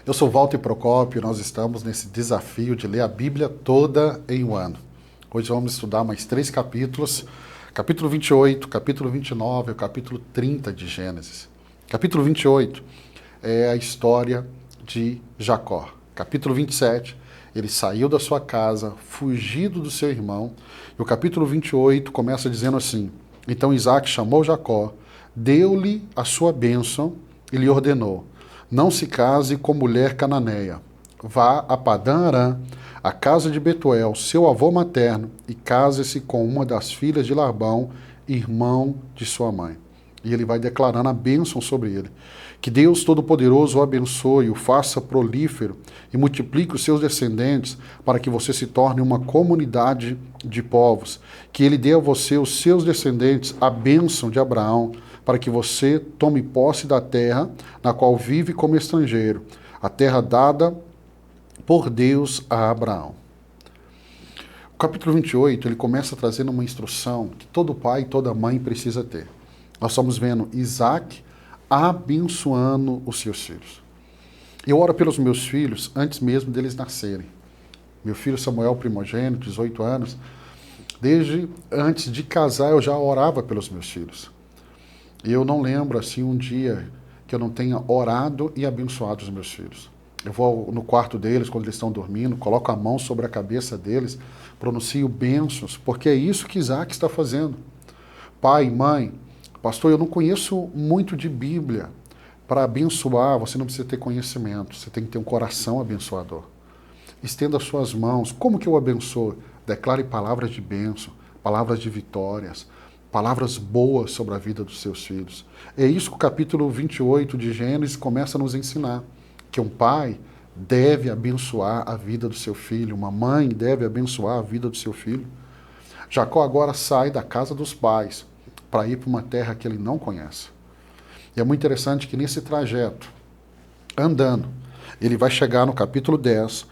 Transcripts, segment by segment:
Eu sou Walter Procópio e nós estamos nesse desafio de ler a Bíblia toda em um ano. Hoje vamos estudar mais 3 capítulos, capítulo 28, capítulo 29 e o capítulo 30 de Gênesis. Capítulo 28 é a história de Jacó. Capítulo 27, ele saiu da sua casa, fugido do seu irmão. E o capítulo 28 começa dizendo assim: então Isaac chamou Jacó, deu-lhe a sua bênção e lhe ordenou: não se case com mulher cananeia. Vá a Padã-Arã, a casa de Betuel, seu avô materno, e case-se com uma das filhas de Labão, irmão de sua mãe. E ele vai declarando a bênção sobre ele. Que Deus Todo-Poderoso o abençoe, o faça prolífero e multiplique os seus descendentes para que você se torne uma comunidade de povos. Que ele dê a você, os seus descendentes, a bênção de Abraão, para que você tome posse da terra na qual vive como estrangeiro, a terra dada por Deus a Abraão. O capítulo 28, ele começa trazendo uma instrução que todo pai e toda mãe precisa ter. Nós estamos vendo Isaac abençoando os seus filhos. Eu oro pelos meus filhos antes mesmo deles nascerem. Meu filho Samuel, primogênito, 18 anos, desde antes de casar eu já orava pelos meus filhos. Eu não lembro assim um dia que eu não tenha orado e abençoado os meus filhos. Eu vou no quarto deles quando eles estão dormindo, coloco a mão sobre a cabeça deles, pronuncio bênçãos, porque é isso que Isaac está fazendo. Pai, mãe, pastor, eu não conheço muito de Bíblia. Para abençoar, você não precisa ter conhecimento, você tem que ter um coração abençoador. Estenda as suas mãos. Como que eu abençoo? Declare palavras de bênção, palavras de vitórias, palavras boas sobre a vida dos seus filhos. É isso que o capítulo 28 de Gênesis começa a nos ensinar, que um pai deve abençoar a vida do seu filho, uma mãe deve abençoar a vida do seu filho. Jacó agora sai da casa dos pais para ir para uma terra que ele não conhece. E é muito interessante que nesse trajeto, andando, ele vai chegar no capítulo 10.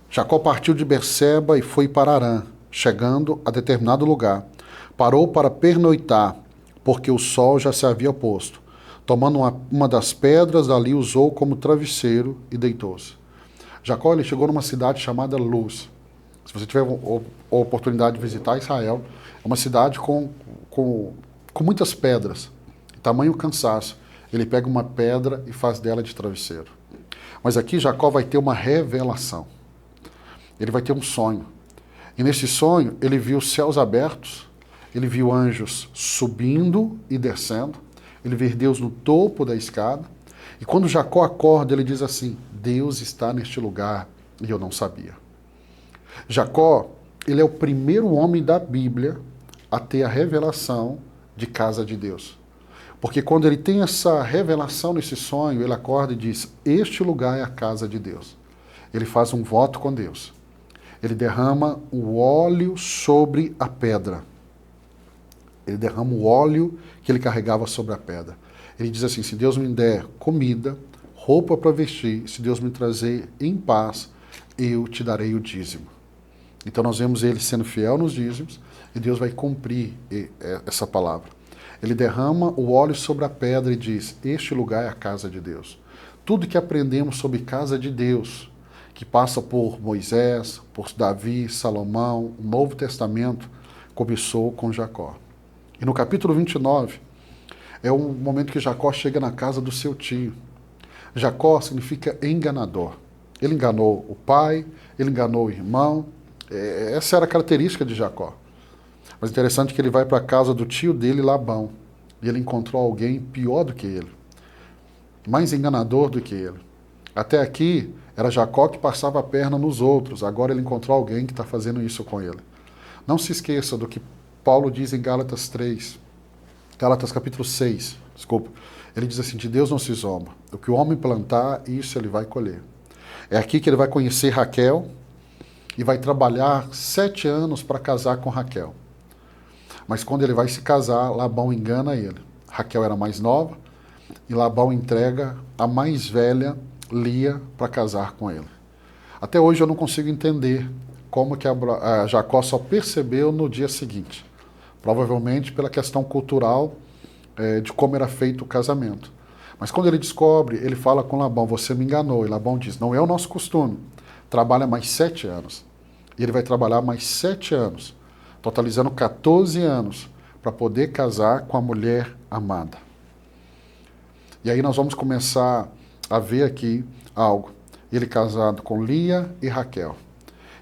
Jacó partiu de Berseba e foi para Harã. Chegando a determinado lugar, parou para pernoitar, porque o sol já se havia posto. Tomando uma das pedras, dali usou como travesseiro e deitou-se. Jacó ele chegou numa cidade chamada Luz. Se você tiver a oportunidade de visitar Israel, é uma cidade com muitas pedras, tamanho cansaço. Ele pega uma pedra e faz dela de travesseiro. Mas aqui Jacó vai ter uma revelação. Ele vai ter um sonho. E nesse sonho ele viu os céus abertos, ele viu anjos subindo e descendo, ele vê Deus no topo da escada. E quando Jacó acorda, ele diz assim: Deus está neste lugar e eu não sabia. Jacó, ele é o primeiro homem da Bíblia a ter a revelação de casa de Deus. Porque quando ele tem essa revelação nesse sonho, ele acorda e diz: este lugar é a casa de Deus. Ele faz um voto com Deus. Ele derrama o óleo sobre a pedra. Ele derrama o óleo que ele carregava sobre a pedra. Ele diz assim: se Deus me der comida, roupa para vestir, se Deus me trazer em paz, eu te darei o dízimo. Então nós vemos ele sendo fiel nos dízimos e Deus vai cumprir essa palavra. Ele derrama o óleo sobre a pedra e diz: este lugar é a casa de Deus. Tudo que aprendemos sobre casa de Deus, que passa por Moisés, por Davi, Salomão, o Novo Testamento, começou com Jacó. E no capítulo 29, é o momento que Jacó chega na casa do seu tio. Jacó significa enganador. Ele enganou o pai, ele enganou o irmão. Essa era a característica de Jacó. Mas interessante que ele vai para a casa do tio dele, Labão. E ele encontrou alguém pior do que ele. Mais enganador do que ele. Até aqui, era Jacó que passava a perna nos outros. Agora ele encontrou alguém que está fazendo isso com ele. Não se esqueça do que Paulo diz em Gálatas 3. Gálatas capítulo 6. Desculpa. Ele diz assim: de Deus não se zomba. O que o homem plantar, isso ele vai colher. É aqui que ele vai conhecer Raquel e vai trabalhar 7 anos para casar com Raquel. Mas quando ele vai se casar, Labão engana ele. Raquel era mais nova e Labão entrega a mais velha, Lia, para casar com ele. Até hoje eu não consigo entender como que Jacó só percebeu no dia seguinte. Provavelmente pela questão cultural de como era feito o casamento. Mas quando ele descobre, ele fala com Labão, você me enganou. E Labão diz, não é o nosso costume. Trabalha mais 7 anos. E ele vai trabalhar mais 7 anos, totalizando 14 anos, para poder casar com a mulher amada. E aí nós vamos começar a ver aqui algo. Ele casado com Lia e Raquel.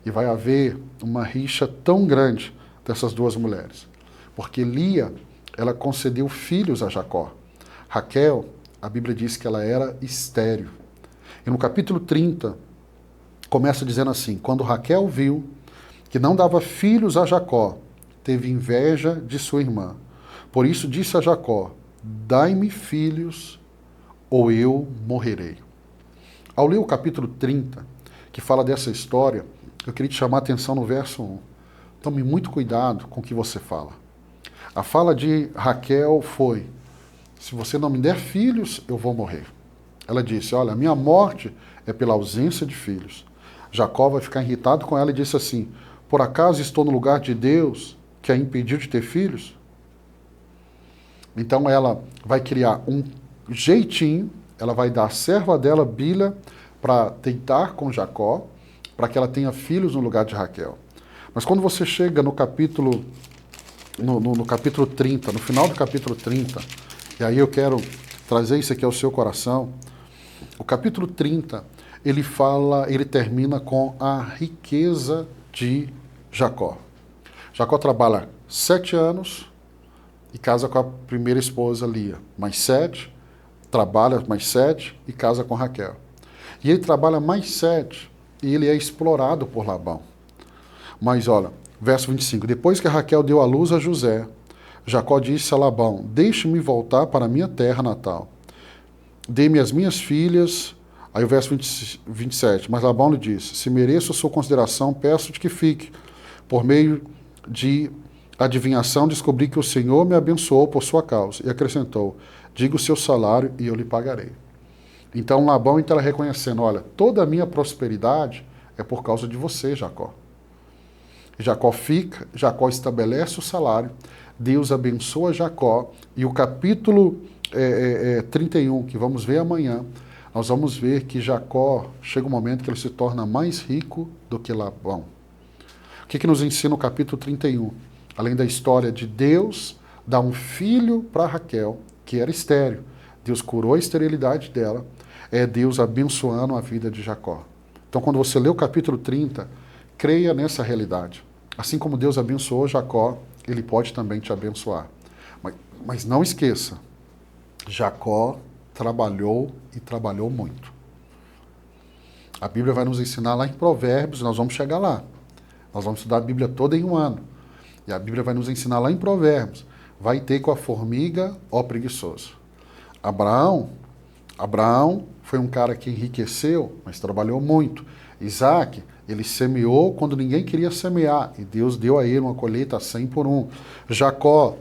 E vai haver uma rixa tão grande dessas duas mulheres. Porque Lia, ela concedeu filhos a Jacó. Raquel, a Bíblia diz que ela era estéril. E no capítulo 30, começa dizendo assim, quando Raquel viu que não dava filhos a Jacó, teve inveja de sua irmã. Por isso disse a Jacó, dai-me filhos ou eu morrerei. Ao ler o capítulo 30, que fala dessa história, eu queria te chamar a atenção no verso 1. Tome muito cuidado com o que você fala. A fala de Raquel foi, se você não me der filhos, eu vou morrer. Ela disse, olha, a minha morte é pela ausência de filhos. Jacó vai ficar irritado com ela e disse assim, por acaso estou no lugar de Deus que a impediu de ter filhos? Então ela vai criar um jeitinho, ela vai dar a serva dela, Bila, para deitar com Jacó, para que ela tenha filhos no lugar de Raquel. Mas quando você chega no capítulo, no capítulo 30, no final do capítulo 30, e aí eu quero trazer isso aqui ao seu coração, o capítulo 30, ele termina com a riqueza de Jacó. Jacó trabalha 7 anos e casa com a primeira esposa, Lia. Mais 7, trabalha mais 7 e casa com Raquel. E ele trabalha mais 7 e ele é explorado por Labão. Mas olha, verso 25, depois que Raquel deu à luz a José, Jacó disse a Labão, deixe-me voltar para a minha terra natal. Dê-me as minhas filhas. Aí o verso 27, mas Labão lhe disse, se mereço a sua consideração, peço-te que fique. Por meio de adivinhação, descobri que o Senhor me abençoou por sua causa. E acrescentou, diga o seu salário e eu lhe pagarei. Então Labão está reconhecendo, olha, toda a minha prosperidade é por causa de você, Jacó. Jacó fica, Jacó estabelece o salário, Deus abençoa Jacó, e o capítulo 31, que vamos ver amanhã, nós vamos ver que Jacó, chega um momento que ele se torna mais rico do que Labão. O que nos ensina o capítulo 31? Além da história de Deus dar um filho para Raquel, que era estéril. Deus curou a esterilidade dela, é Deus abençoando a vida de Jacó. Então, quando você lê o capítulo 30, creia nessa realidade. Assim como Deus abençoou Jacó, ele pode também te abençoar. Mas não esqueça, Jacó trabalhou e trabalhou muito. A Bíblia vai nos ensinar lá em Provérbios, nós vamos chegar lá. Nós vamos estudar a Bíblia toda em um ano. E a Bíblia vai nos ensinar lá em Provérbios. Vai ter com a formiga, ó preguiçoso. Abraão foi um cara que enriqueceu, mas trabalhou muito. Isaac, ele semeou quando ninguém queria semear. E Deus deu a ele uma colheita 100 por 1. Jacó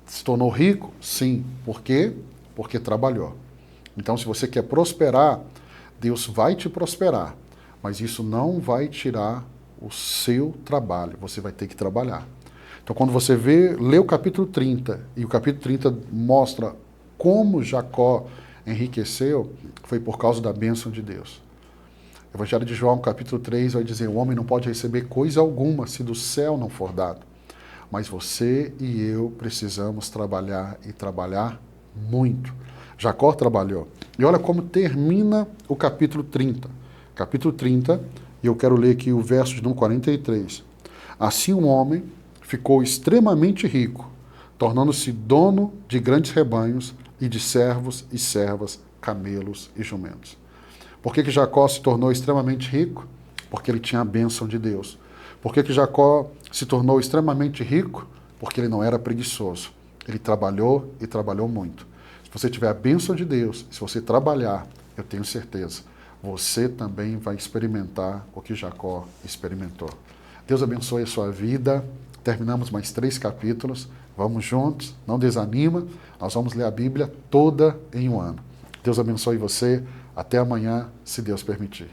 se tornou rico? Sim. Por quê? Porque trabalhou. Então, se você quer prosperar, Deus vai te prosperar. Mas isso não vai tirar o seu trabalho. Você vai ter que trabalhar. Então, quando você lê o capítulo 30, e o capítulo 30 mostra como Jacó enriqueceu, foi por causa da bênção de Deus. O Evangelho de João, capítulo 3, vai dizer, o homem não pode receber coisa alguma se do céu não for dado. Mas você e eu precisamos trabalhar e trabalhar muito. Jacó trabalhou. E olha como termina o capítulo 30. Capítulo 30, e eu quero ler aqui o verso de número 43. Assim um homem ficou extremamente rico, tornando-se dono de grandes rebanhos e de servos e servas, camelos e jumentos. Por que Jacó se tornou extremamente rico? Porque ele tinha a bênção de Deus. Por que Jacó se tornou extremamente rico? Porque ele não era preguiçoso. Ele trabalhou e trabalhou muito. Se você tiver a bênção de Deus, se você trabalhar, eu tenho certeza, você também vai experimentar o que Jacó experimentou. Deus abençoe a sua vida. Terminamos mais 3 capítulos. Vamos juntos, não desanima. Nós vamos ler a Bíblia toda em um ano. Deus abençoe você. Até amanhã, se Deus permitir.